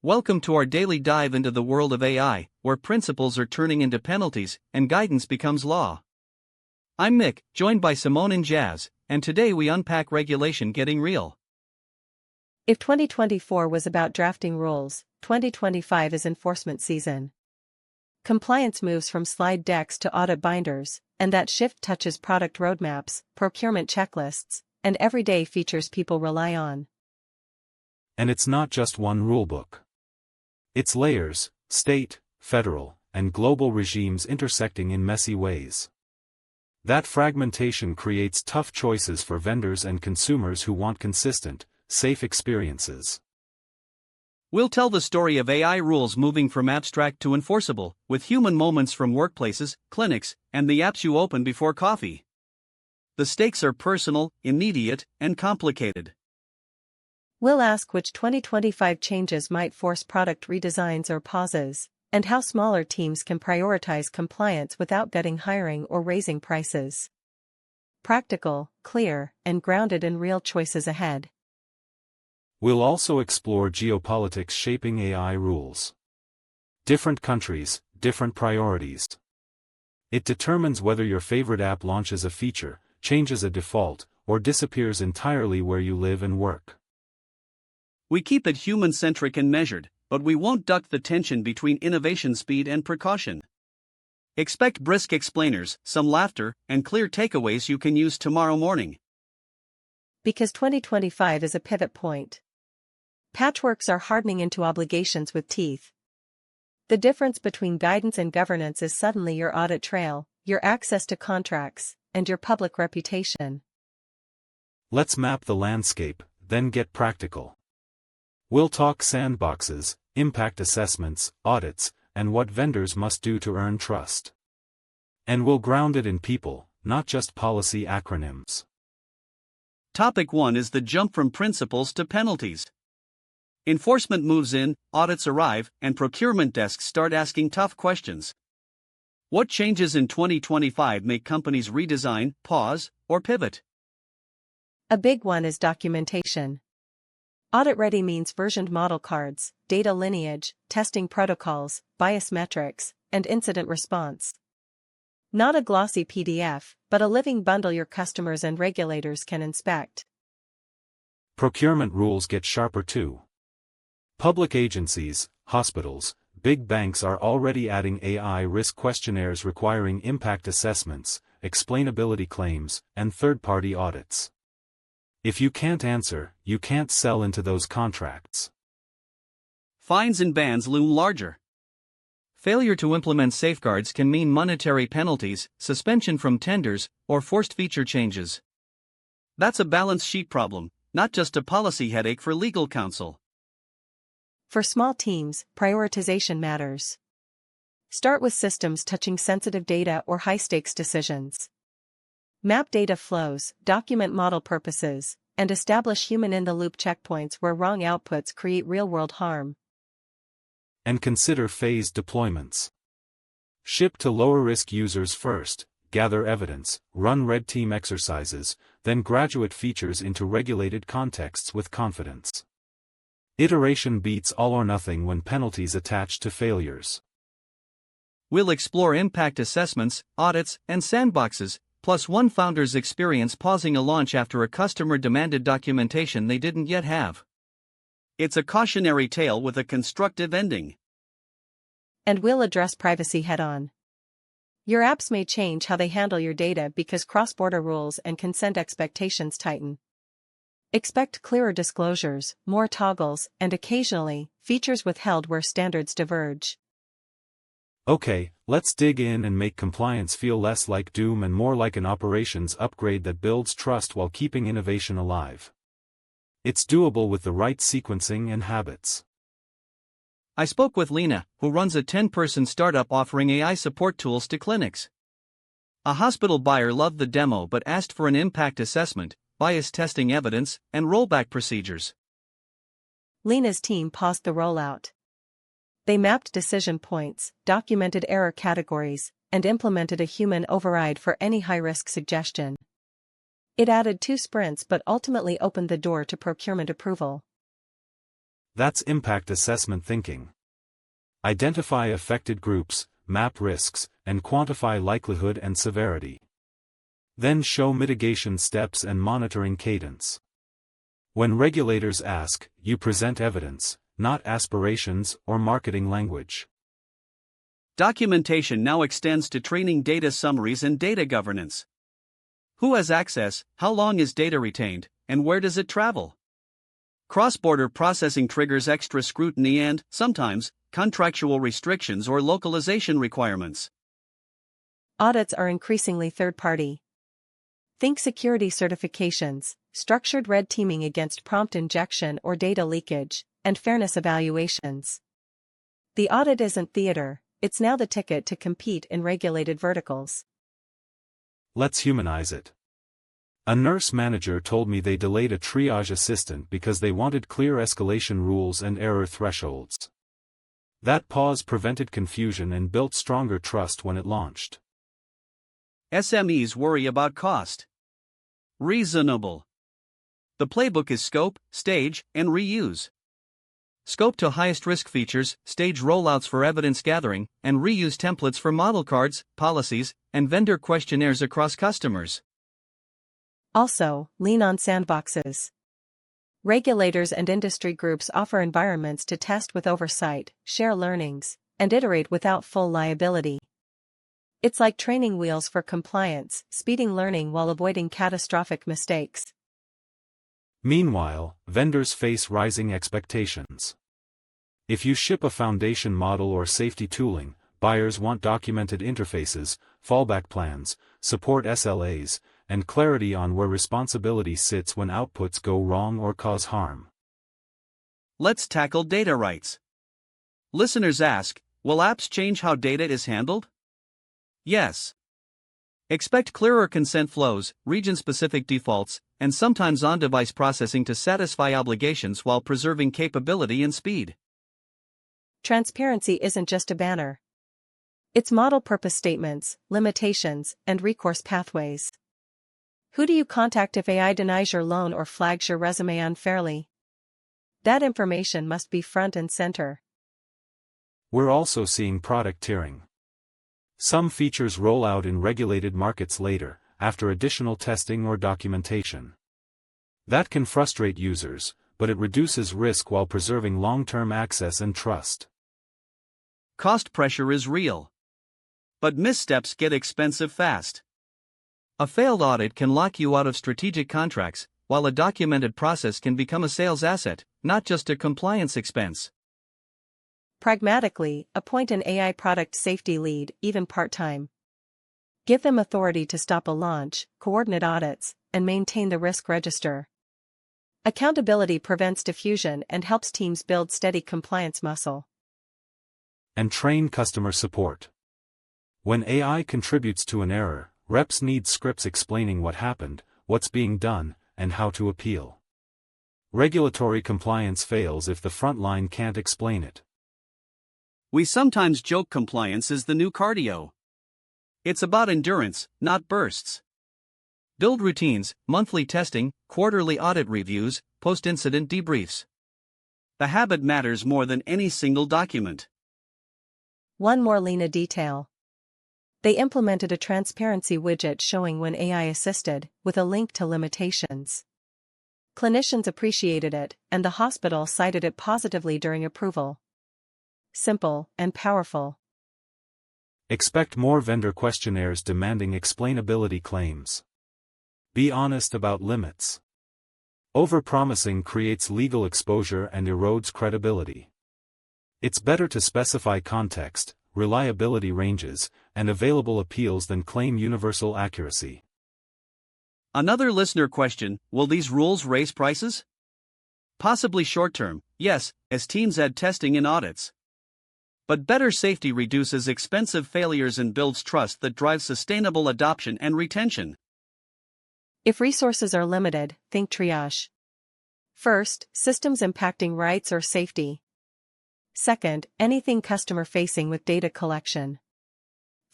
Welcome to our daily dive into the world of AI, where principles are turning into penalties and guidance becomes law. I'm Mick, joined by Simone and Jazz, and today we unpack regulation getting real. If 2024 was about drafting rules, 2025 is enforcement season. Compliance moves from slide decks to audit binders, and that shift touches product roadmaps, procurement checklists, and everyday features people rely on. And it's not just one rulebook. It's layers, state, federal, and global regimes intersecting in messy ways. That fragmentation creates tough choices for vendors and consumers who want consistent, safe experiences. We'll tell the story of AI rules moving from abstract to enforceable, with human moments from workplaces, clinics, and the apps you open before coffee. The stakes are personal, immediate, and complicated. We'll ask which 2025 changes might force product redesigns or pauses, and how smaller teams can prioritize compliance without gutting hiring or raising prices. Practical, clear, and grounded in real choices ahead. We'll also explore geopolitics shaping AI rules. Different countries, different priorities. It determines whether your favorite app launches a feature, changes a default, or disappears entirely where you live and work. We keep it human-centric and measured, but we won't duck the tension between innovation speed and precaution. Expect brisk explainers, some laughter, and clear takeaways you can use tomorrow morning. Because 2025 is a pivot point. Patchworks are hardening into obligations with teeth. The difference between guidance and governance is suddenly your audit trail, your access to contracts, and your public reputation. Let's map the landscape, then get practical. We'll talk sandboxes, impact assessments, audits, and what vendors must do to earn trust. And we'll ground it in people, not just policy acronyms. Topic 1 is the jump from principles to penalties. Enforcement moves in, audits arrive, and procurement desks start asking tough questions. What changes in 2025 make companies redesign, pause, or pivot? A big one is documentation. Audit-ready means versioned model cards, data lineage, testing protocols, bias metrics, and incident response. Not a glossy PDF, but a living bundle your customers and regulators can inspect. Procurement rules get sharper too. Public agencies, hospitals, big banks are already adding AI risk questionnaires requiring impact assessments, explainability claims, and third-party audits. If you can't answer, you can't sell into those contracts. Fines and bans loom larger. Failure to implement safeguards can mean monetary penalties, suspension from tenders, or forced feature changes. That's a balance sheet problem, not just a policy headache for legal counsel. For small teams, prioritization matters. Start with systems touching sensitive data or high-stakes decisions. Map data flows, document model purposes, and establish human-in-the-loop checkpoints where wrong outputs create real-world harm. And consider phased deployments. Ship to lower-risk users first, gather evidence, run red team exercises, then graduate features into regulated contexts with confidence. Iteration beats all or nothing when penalties attach to failures. We'll explore impact assessments, audits, and sandboxes, plus one founder's experience pausing a launch after a customer demanded documentation they didn't yet have. It's a cautionary tale with a constructive ending. And we'll address privacy head-on. Your apps may change how they handle your data because cross-border rules and consent expectations tighten. Expect clearer disclosures, more toggles, and occasionally, features withheld where standards diverge. Okay, let's dig in and make compliance feel less like doom and more like an operations upgrade that builds trust while keeping innovation alive. It's doable with the right sequencing and habits. I spoke with Lena, who runs a 10-person startup offering AI support tools to clinics. A hospital buyer loved the demo but asked for an impact assessment, bias testing evidence, and rollback procedures. Lena's team paused the rollout. They mapped decision points, documented error categories, and implemented a human override for any high-risk suggestion. It added 2 sprints but ultimately opened the door to procurement approval. That's impact assessment thinking. Identify affected groups, map risks, and quantify likelihood and severity. Then show mitigation steps and monitoring cadence. When regulators ask, you present evidence, not aspirations or marketing language. Documentation now extends to training data summaries and data governance. Who has access, how long is data retained, and where does it travel? Cross-border processing triggers extra scrutiny and, sometimes, contractual restrictions or localization requirements. Audits are increasingly third-party. Think security certifications, structured red teaming against prompt injection or data leakage, and fairness evaluations. The audit isn't theater, it's now the ticket to compete in regulated verticals. Let's humanize it. A nurse manager told me they delayed a triage assistant because they wanted clear escalation rules and error thresholds. That pause prevented confusion and built stronger trust when it launched. SMEs worry about cost. Reasonable. The playbook is scope, stage, and reuse. Scope to highest risk features, stage rollouts for evidence gathering, and reuse templates for model cards, policies, and vendor questionnaires across customers. Also, lean on sandboxes. Regulators and industry groups offer environments to test with oversight, share learnings, and iterate without full liability. It's like training wheels for compliance, speeding learning while avoiding catastrophic mistakes. Meanwhile, vendors face rising expectations. If you ship a foundation model or safety tooling, buyers want documented interfaces, fallback plans, support SLAs, and clarity on where responsibility sits when outputs go wrong or cause harm. Let's tackle data rights. Listeners ask, will apps change how data is handled? Yes. Expect clearer consent flows, region-specific defaults, and sometimes on-device processing to satisfy obligations while preserving capability and speed. Transparency isn't just a banner. It's model purpose statements, limitations, and recourse pathways. Who do you contact if AI denies your loan or flags your resume unfairly? That information must be front and center. We're also seeing product tiering. Some features roll out in regulated markets later, after additional testing or documentation. That can frustrate users, but it reduces risk while preserving long-term access and trust. Cost pressure is real. But missteps get expensive fast. A failed audit can lock you out of strategic contracts, while a documented process can become a sales asset, not just a compliance expense. Pragmatically, appoint an AI product safety lead, even part-time. Give them authority to stop a launch, coordinate audits, and maintain the risk register. Accountability prevents diffusion and helps teams build steady compliance muscle. And train customer support. When AI contributes to an error, reps need scripts explaining what happened, what's being done, and how to appeal. Regulatory compliance fails if the front line can't explain it. We sometimes joke compliance is the new cardio. It's about endurance, not bursts. Build routines, monthly testing, quarterly audit reviews, post-incident debriefs. The habit matters more than any single document. One more Lena detail. They implemented a transparency widget showing when AI assisted, with a link to limitations. Clinicians appreciated it, and the hospital cited it positively during approval. Simple and powerful. Expect more vendor questionnaires demanding explainability claims. Be honest about limits. Overpromising creates legal exposure and erodes credibility. It's better to specify context, reliability ranges, and available appeals than claim universal accuracy. Another listener question, will these rules raise prices? Possibly short-term, yes, as teams add testing and audits. But better safety reduces expensive failures and builds trust that drives sustainable adoption and retention. If resources are limited, think triage. First, systems impacting rights or safety. Second, anything customer-facing with data collection.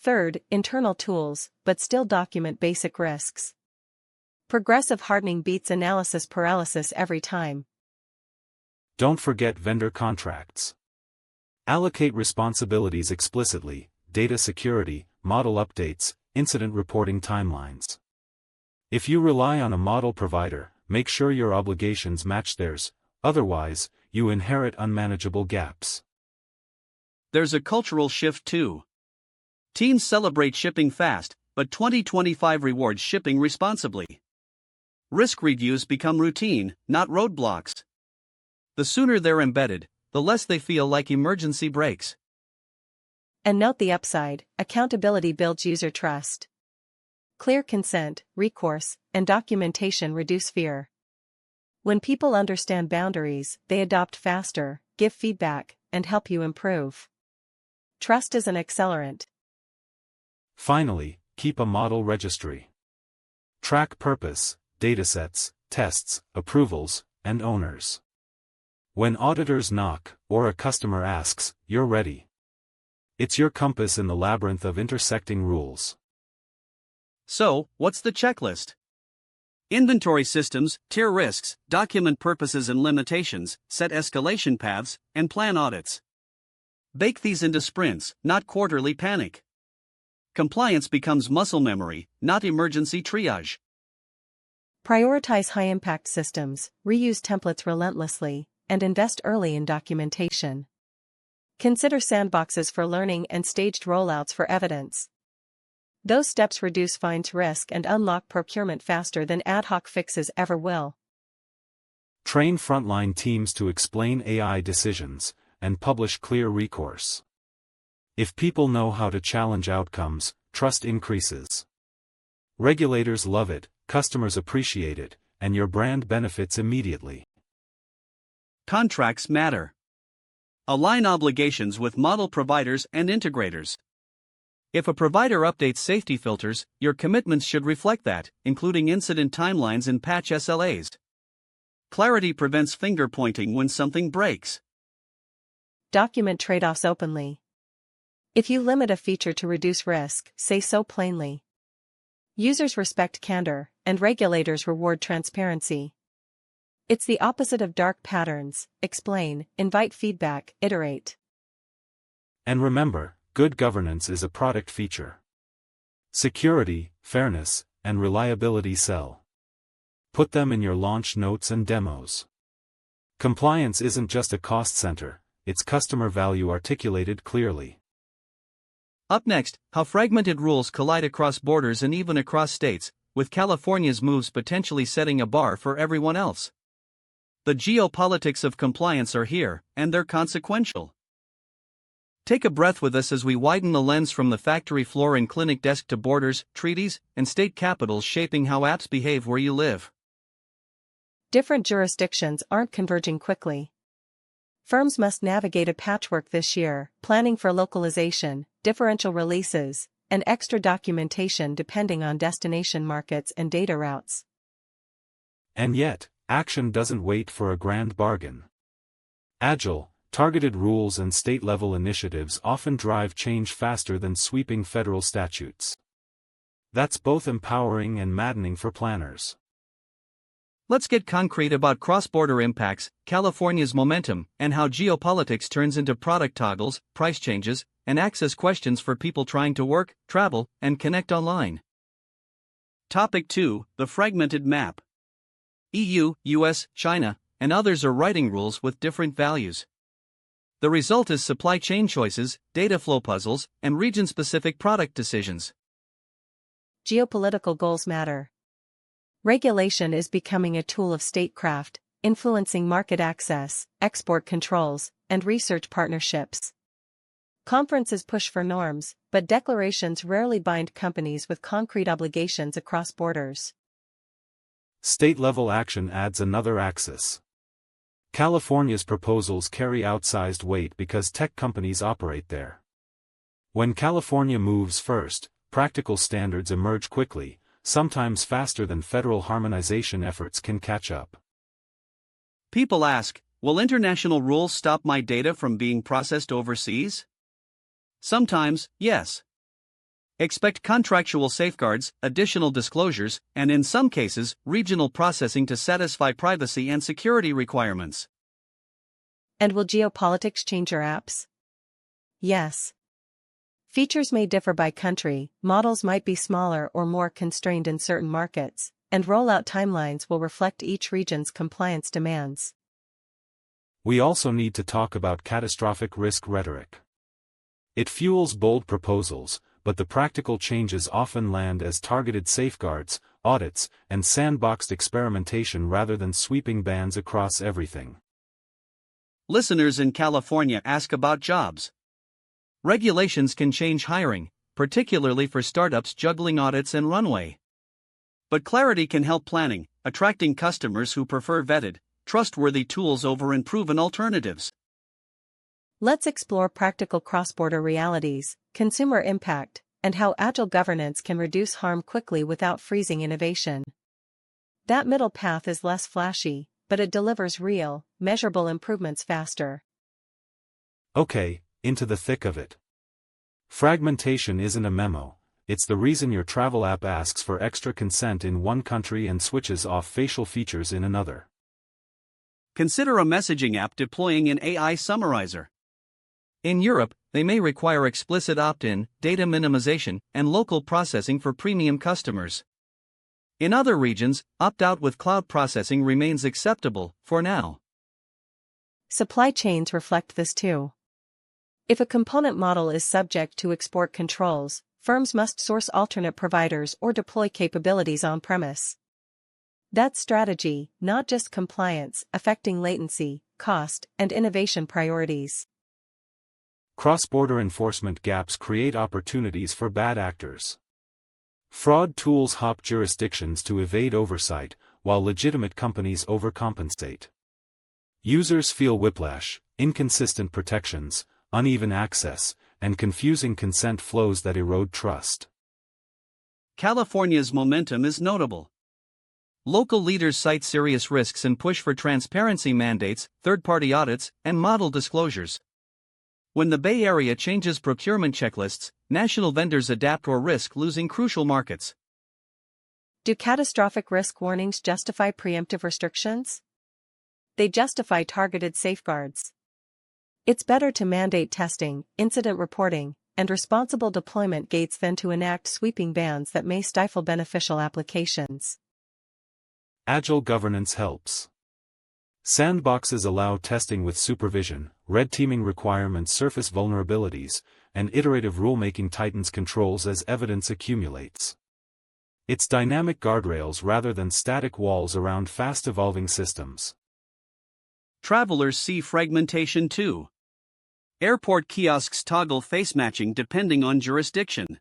Third, internal tools, but still document basic risks. Progressive hardening beats analysis paralysis every time. Don't forget vendor contracts. Allocate responsibilities explicitly: data security, model updates, incident reporting timelines. If you rely on a model provider, make sure your obligations match theirs, otherwise, you inherit unmanageable gaps. There's a cultural shift too. Teams celebrate shipping fast, but 2025 rewards shipping responsibly. Risk reviews become routine, not roadblocks. The sooner they're embedded, the less they feel like emergency brakes. And note the upside: accountability builds user trust. Clear consent, recourse, and documentation reduce fear. When people understand boundaries, they adopt faster, give feedback, and help you improve. Trust is an accelerant. Finally, keep a model registry. Track purpose, datasets, tests, approvals, and owners. When auditors knock, or a customer asks, you're ready. It's your compass in the labyrinth of intersecting rules. So, what's the checklist? Inventory systems, tier risks, document purposes and limitations, set escalation paths, and plan audits. Bake these into sprints, not quarterly panic. Compliance becomes muscle memory, not emergency triage. Prioritize high-impact systems, reuse templates relentlessly, and invest early in documentation. Consider sandboxes for learning and staged rollouts for evidence. Those steps reduce fines risk and unlock procurement faster than ad hoc fixes ever will. Train frontline teams to explain AI decisions, and publish clear recourse. If people know how to challenge outcomes, trust increases. Regulators love it, customers appreciate it, and your brand benefits immediately. Contracts matter. Align obligations with model providers and integrators. If a provider updates safety filters, your commitments should reflect that, including incident timelines and patch SLAs. Clarity prevents finger pointing when something breaks. Document trade-offs openly. If you limit a feature to reduce risk, say so plainly. Users respect candor, and regulators reward transparency. It's the opposite of dark patterns: explain, invite feedback, iterate. And remember, good governance is a product feature. Security, fairness, and reliability sell. Put them in your launch notes and demos. Compliance isn't just a cost center, it's customer value articulated clearly. Up next, how fragmented rules collide across borders and even across states, with California's moves potentially setting a bar for everyone else. The geopolitics of compliance are here, and they're consequential. Take a breath with us as we widen the lens from the factory floor and clinic desk to borders, treaties, and state capitals shaping how apps behave where you live. Different jurisdictions aren't converging quickly. Firms must navigate a patchwork this year, planning for localization, differential releases, and extra documentation depending on destination markets and data routes. And yet, action doesn't wait for a grand bargain. Agile, targeted rules and state-level initiatives often drive change faster than sweeping federal statutes. That's both empowering and maddening for planners. Let's get concrete about cross-border impacts, California's momentum, and how geopolitics turns into product toggles, price changes, and access questions for people trying to work, travel, and connect online. Topic 2: The fragmented map. EU, US, China, and others are writing rules with different values. The result is supply chain choices, data flow puzzles, and region-specific product decisions. Geopolitical goals matter. Regulation is becoming a tool of statecraft, influencing market access, export controls, and research partnerships. Conferences push for norms, but declarations rarely bind companies with concrete obligations across borders. State-level action adds another axis. California's proposals carry outsized weight because tech companies operate there. When California moves first, practical standards emerge quickly, sometimes faster than federal harmonization efforts can catch up. People ask, will international rules stop my data from being processed overseas? Sometimes, yes. Expect contractual safeguards, additional disclosures, and in some cases, regional processing to satisfy privacy and security requirements. And will geopolitics change your apps? Yes. Features may differ by country, models might be smaller or more constrained in certain markets, and rollout timelines will reflect each region's compliance demands. We also need to talk about catastrophic risk rhetoric. It fuels bold proposals, but the practical changes often land as targeted safeguards, audits, and sandboxed experimentation rather than sweeping bans across everything. Listeners in California ask about jobs. Regulations can change hiring, particularly for startups juggling audits and runway. But clarity can help planning, attracting customers who prefer vetted, trustworthy tools over unproven alternatives. Let's explore practical cross-border realities, consumer impact, and how agile governance can reduce harm quickly without freezing innovation. That middle path is less flashy, but it delivers real, measurable improvements faster. Okay, into the thick of it. Fragmentation isn't a memo, it's the reason your travel app asks for extra consent in one country and switches off facial features in another. Consider a messaging app deploying an AI summarizer. In Europe, they may require explicit opt-in, data minimization, and local processing for premium customers. In other regions, opt-out with cloud processing remains acceptable, for now. Supply chains reflect this too. If a component model is subject to export controls, firms must source alternate providers or deploy capabilities on-premise. That's strategy, not just compliance, affecting latency, cost, and innovation priorities. Cross-border enforcement gaps create opportunities for bad actors. Fraud tools hop jurisdictions to evade oversight, while legitimate companies overcompensate. Users feel whiplash, inconsistent protections, uneven access, and confusing consent flows that erode trust. California's momentum is notable. Local leaders cite serious risks and push for transparency mandates, third-party audits, and model disclosures. When the Bay Area changes procurement checklists, national vendors adapt or risk losing crucial markets. Do catastrophic risk warnings justify preemptive restrictions? They justify targeted safeguards. It's better to mandate testing, incident reporting, and responsible deployment gates than to enact sweeping bans that may stifle beneficial applications. Agile governance helps. Sandboxes allow testing with supervision, red teaming requirements surface vulnerabilities, and iterative rulemaking tightens controls as evidence accumulates. It's dynamic guardrails rather than static walls around fast-evolving systems. Travelers see fragmentation too. Airport kiosks toggle face matching depending on jurisdiction.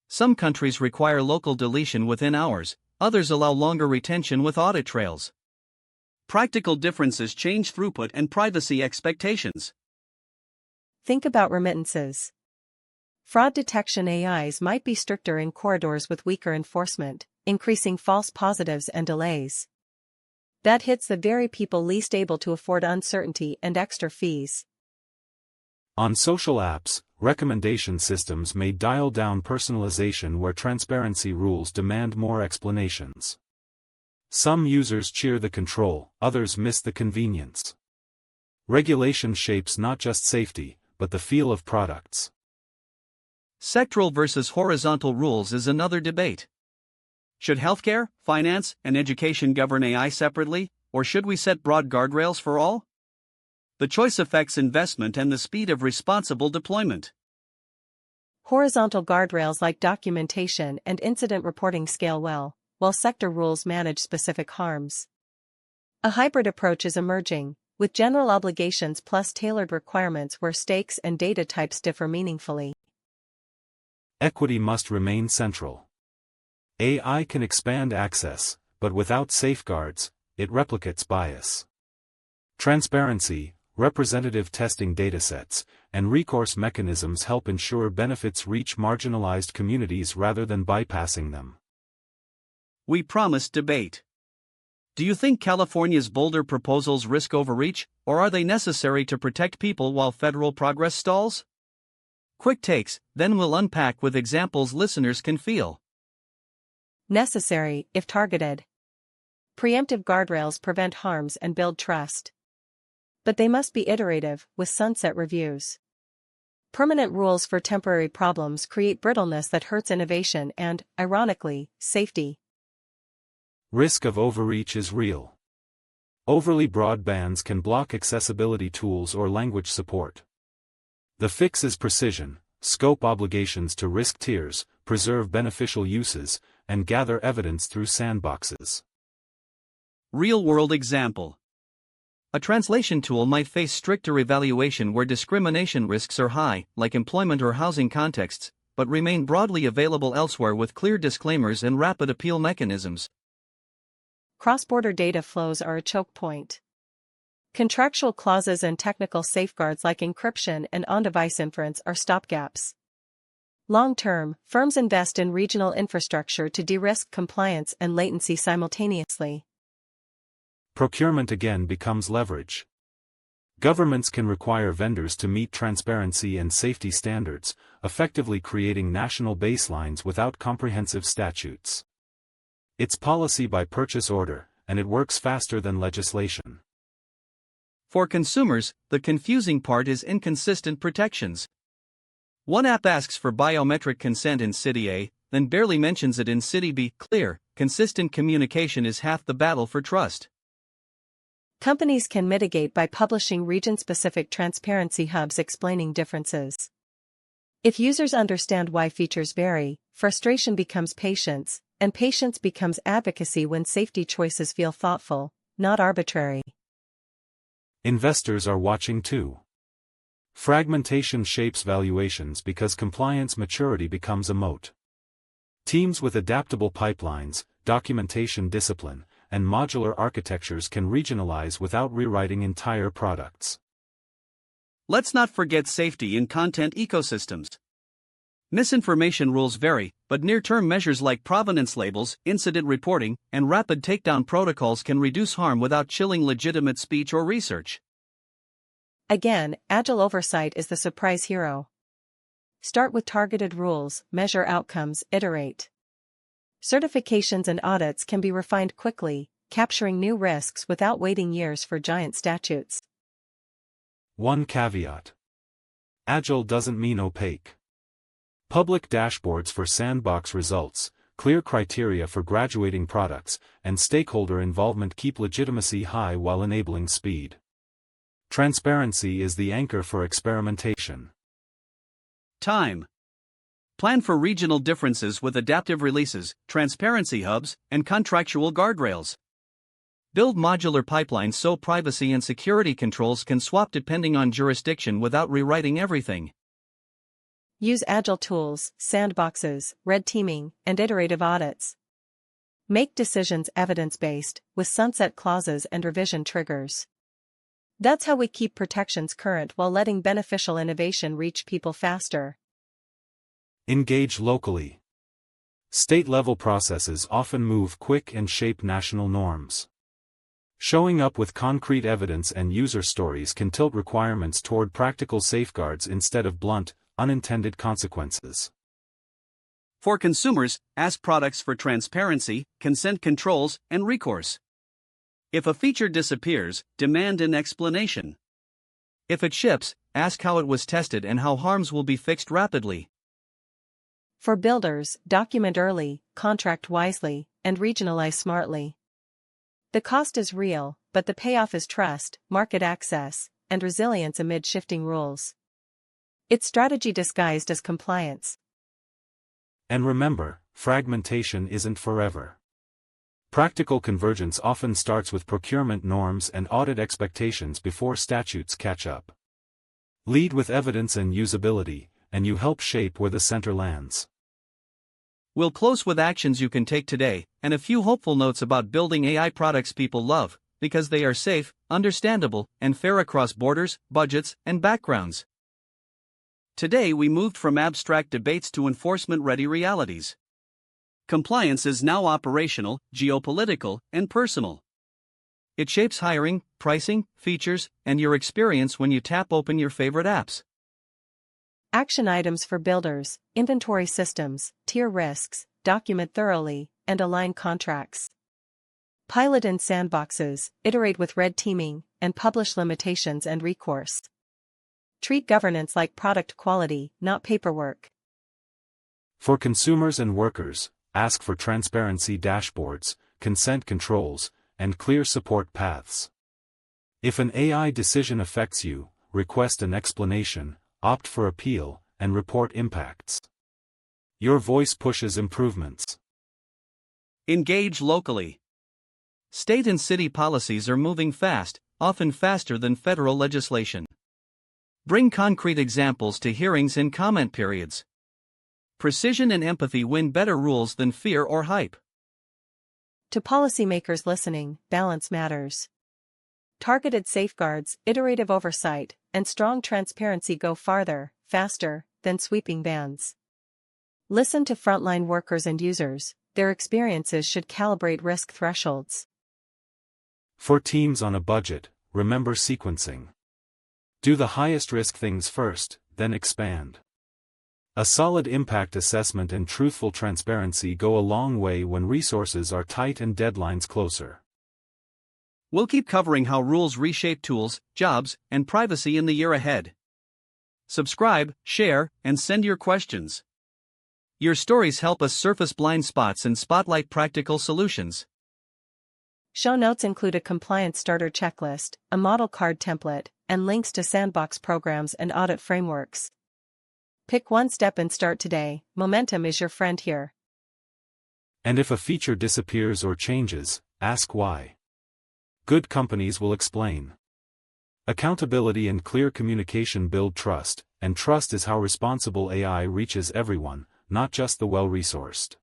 Some countries require local deletion within hours, others allow longer retention with audit trails. Practical differences change throughput and privacy expectations. Think about remittances. Fraud detection AIs might be stricter in corridors with weaker enforcement, increasing false positives and delays. That hits the very people least able to afford uncertainty and extra fees. On social apps, recommendation systems may dial down personalization where transparency rules demand more explanations. Some users cheer the control, others miss the convenience. Regulation shapes not just safety, but the feel of products. Sectoral versus horizontal rules is another debate. Should healthcare, finance, and education govern AI separately, or should we set broad guardrails for all? The choice affects investment and the speed of responsible deployment. Horizontal guardrails like documentation and incident reporting scale well, while sector rules manage specific harms. A hybrid approach is emerging, with general obligations plus tailored requirements where stakes and data types differ meaningfully. Equity must remain central. AI can expand access, but without safeguards, it replicates bias. Transparency, representative testing datasets, and recourse mechanisms help ensure benefits reach marginalized communities rather than bypassing them. We promised debate. Do you think California's bolder proposals risk overreach, or are they necessary to protect people while federal progress stalls? Quick takes, then we'll unpack with examples listeners can feel. Necessary, if targeted. Preemptive guardrails prevent harms and build trust. But they must be iterative, with sunset reviews. Permanent rules for temporary problems create brittleness that hurts innovation and, ironically, safety. Risk of overreach is real. Overly broad bans can block accessibility tools or language support. The fix is precision, scope obligations to risk tiers, preserve beneficial uses, and gather evidence through sandboxes. Real-world example. A translation tool might face stricter evaluation where discrimination risks are high, like employment or housing contexts, but remain broadly available elsewhere with clear disclaimers and rapid appeal mechanisms. Cross-border data flows are a choke point. Contractual clauses and technical safeguards like encryption and on-device inference are stopgaps. Long-term, firms invest in regional infrastructure to de-risk compliance and latency simultaneously. Procurement again becomes leverage. Governments can require vendors to meet transparency and safety standards, effectively creating national baselines without comprehensive statutes. It's policy by purchase order, and it works faster than legislation. For consumers, the confusing part is inconsistent protections. One app asks for biometric consent in City A, then barely mentions it in City B. Clear, consistent communication is half the battle for trust. Companies can mitigate by publishing region-specific transparency hubs explaining differences. If users understand why features vary, frustration becomes patience, and patience becomes advocacy when safety choices feel thoughtful, not arbitrary. Investors are watching too. Fragmentation shapes valuations because compliance maturity becomes a moat. Teams with adaptable pipelines, documentation discipline, and modular architectures can regionalize without rewriting entire products. Let's not forget safety in content ecosystems. Misinformation rules vary, but near-term measures like provenance labels, incident reporting, and rapid takedown protocols can reduce harm without chilling legitimate speech or research. Again, agile oversight is the surprise hero. Start with targeted rules, measure outcomes, iterate. Certifications and audits can be refined quickly, capturing new risks without waiting years for giant statutes. One caveat. Agile doesn't mean opaque. Public dashboards for sandbox results, clear criteria for graduating products, and stakeholder involvement keep legitimacy high while enabling speed. Transparency is the anchor for experimentation. Time. Plan for regional differences with adaptive releases, transparency hubs, and contractual guardrails. Build modular pipelines so privacy and security controls can swap depending on jurisdiction without rewriting everything. Use agile tools, sandboxes, red teaming, and iterative audits. Make decisions evidence-based, with sunset clauses and revision triggers. That's how we keep protections current while letting beneficial innovation reach people faster. Engage locally. State-level processes often move quick and shape national norms. Showing up with concrete evidence and user stories can tilt requirements toward practical safeguards instead of blunt, unintended consequences. For consumers, ask products for transparency, consent controls, and recourse. If a feature disappears, demand an explanation. If it ships, ask how it was tested and how harms will be fixed rapidly. For builders, document early, contract wisely, and regionalize smartly. The cost is real, but the payoff is trust, market access, and resilience amid shifting rules. It's strategy disguised as compliance. And remember, fragmentation isn't forever. Practical convergence often starts with procurement norms and audit expectations before statutes catch up. Lead with evidence and usability, and you help shape where the center lands. We'll close with actions you can take today, and a few hopeful notes about building AI products people love, because they are safe, understandable, and fair across borders, budgets, and backgrounds. Today we moved from abstract debates to enforcement-ready realities. Compliance is now operational, geopolitical, and personal. It shapes hiring, pricing, features, and your experience when you tap open your favorite apps. Action items for builders: inventory systems, tier risks, document thoroughly, and align contracts. Pilot in sandboxes, iterate with red teaming, and publish limitations and recourse. Treat governance like product quality, not paperwork. For consumers and workers, ask for transparency dashboards, consent controls, and clear support paths. If an AI decision affects you, request an explanation, opt for appeal, and report impacts. Your voice pushes improvements. Engage locally. State and city policies are moving fast, often faster than federal legislation. Bring concrete examples to hearings and comment periods. Precision and empathy win better rules than fear or hype. To policymakers listening, balance matters. Targeted safeguards, iterative oversight, and strong transparency go farther, faster, than sweeping bans. Listen to frontline workers and users, their experiences should calibrate risk thresholds. For teams on a budget, remember sequencing. Do the highest risk things first, then expand. A solid impact assessment and truthful transparency go a long way when resources are tight and deadlines closer. We'll keep covering how rules reshape tools, jobs, and privacy in the year ahead. Subscribe, share, and send your questions. Your stories help us surface blind spots and spotlight practical solutions. Show notes include a compliance starter checklist, a model card template, and links to sandbox programs and audit frameworks. Pick one step and start today. Momentum is your friend here. And if a feature disappears or changes, ask why. Good companies will explain. Accountability and clear communication build trust, and trust is how responsible AI reaches everyone, not just the well-resourced.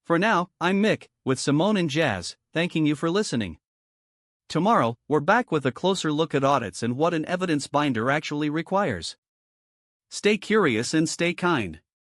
For now, I'm Mick, with Simone and Jazz, thanking you for listening. Tomorrow, we're back with a closer look at audits and what an evidence binder actually requires. Stay curious and stay kind.